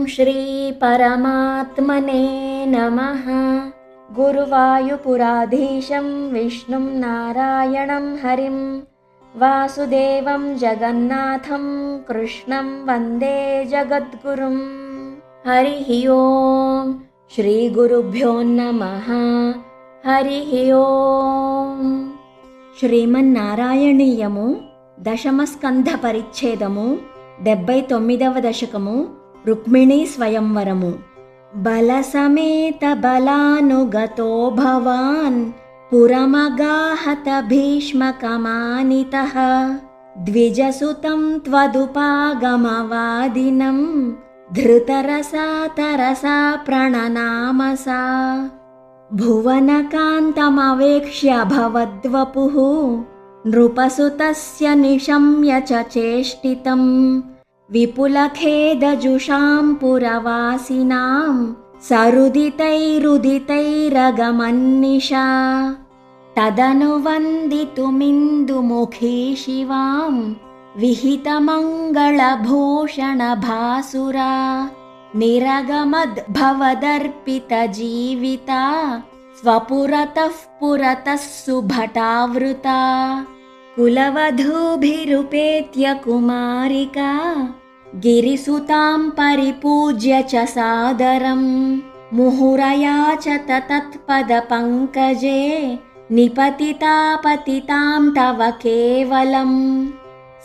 श्री परमात्मने नमः। गुरुवायुपुराधीशं विष्णुं नारायणं हरिं वासुदेवं जगन्नाथं कृष्णं वन्दे जगद्गुरुं। हरिः ओम् श्रीगुरुभ्यो नमः। हरिः ओम्। శ్రీమన్నారాయణీయము దశమస్కంధ పరిచ్ఛేదము 79వ దశకము రుక్మిణీ స్వయంవరము. బలసమేత బలానుగతో భవాన్ పురమగాహత భీష్మకమానితః ద్విజసుతం త్వదుపాగమవాదినం ధృతరసా తరసా ప్రణనామసా. భువనకాంతమవేక్ష్య భవద్వపుః నృపసుతస్య నిశమ్య చ చేష్టితం విపులఖేదజుషాం పురవాసినాం సరుదితైరుదితైరగమన్నిషా. తదను వందితుమిందుముఖీ శివాం విహితమంగళభూషణభాసురా నిరగమద్భవదర్పితజీవితా స్వపురతః పురతః సుభటావృతా. కులవధూభిరుపేత్య కుమారికా గిరిసుతాం పరిపూజ్య చ సాదరం ముహురయాచత తత్పదపంకజే నిపతితా పతితాం తవ కేవలం.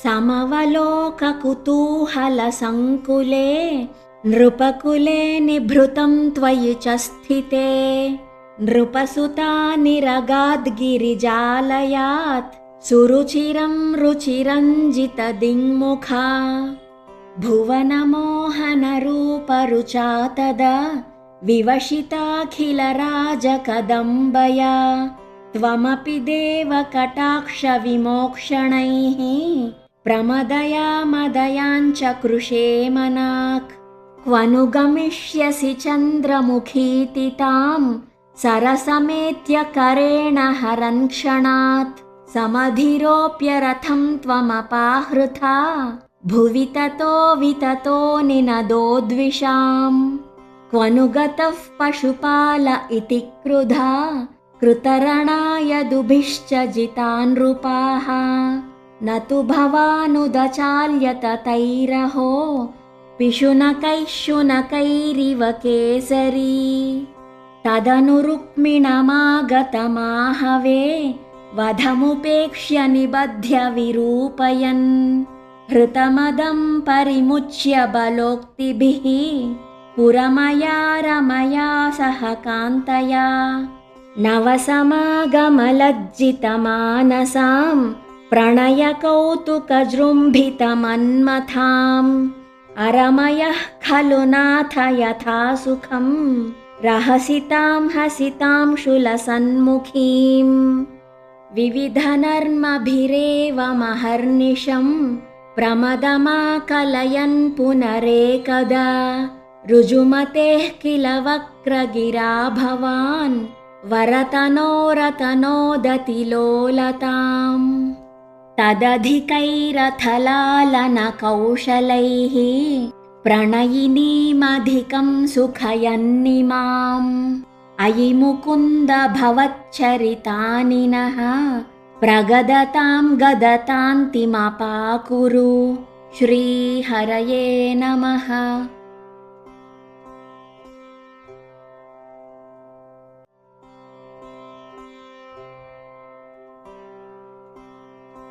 సమవలోకకుతూహలసంకులే నృపకులే నిభృతం త్వయి చ స్థితే నృపసుతా నిరగాద్గిరిజాలయాత్ సురుచిరం రుచిరంజితదిङ्मुखा. భువనమోహనరూపరుచా తదా వివశితాఖిలరాజకదంబయా త్వమపి దేవ కటాక్షవిమోక్షణైః ప్రమదయామదయాంచ కృషేమనాక్. క్వను గమిష్యసి చంద్రముఖీతి తాం సరసమేత్య కరేణ హరన్ క్షణాత్ సమధిరోప్య రథం త్వమపాహృతా భువి తతో వితతో నినదోద్విషాం. క్వను గతః పశుపాల ఇతి క్రుధా కృతరణాయ దుభిశ్చ జితాన్ నృపాః నతు భవానుదచాల్యత తైరహో పిశునకైః శునకైరివ కేసరీ. తదను రుక్మిణమాగతమాహవే వధముపేక్ష్య నిబధ్య విరూపయన్ హృతమదం పరిముచ్య బలోక్తిభిః పురమయా రమయా సహ కాంతయా. నవసమాగమలజ్జితమానసాం ప్రణయకౌతుకజృంభితమన్మథాం అరమయః ఖలు నాథ యథా సుఖం రహసితాం హసితాం శూలసన్ముఖీం. వివిధనర్మభిరేవ మహర్నిశం ప్రమదమాకలయన్ పునరేకదా రుజుమతేః కిల వక్రగిరా భవాన్ వరతనోరతనోదతిలోలతాం. తదధికైరథలాలనకౌశలైః ప్రణయినీమధికం సుఖయన్నిమాం. అయి ముకుంద భవచ్చరితాని నః ప్రగదతాం గదతాంతిమపాకురు. శ్రీహరయే నమః.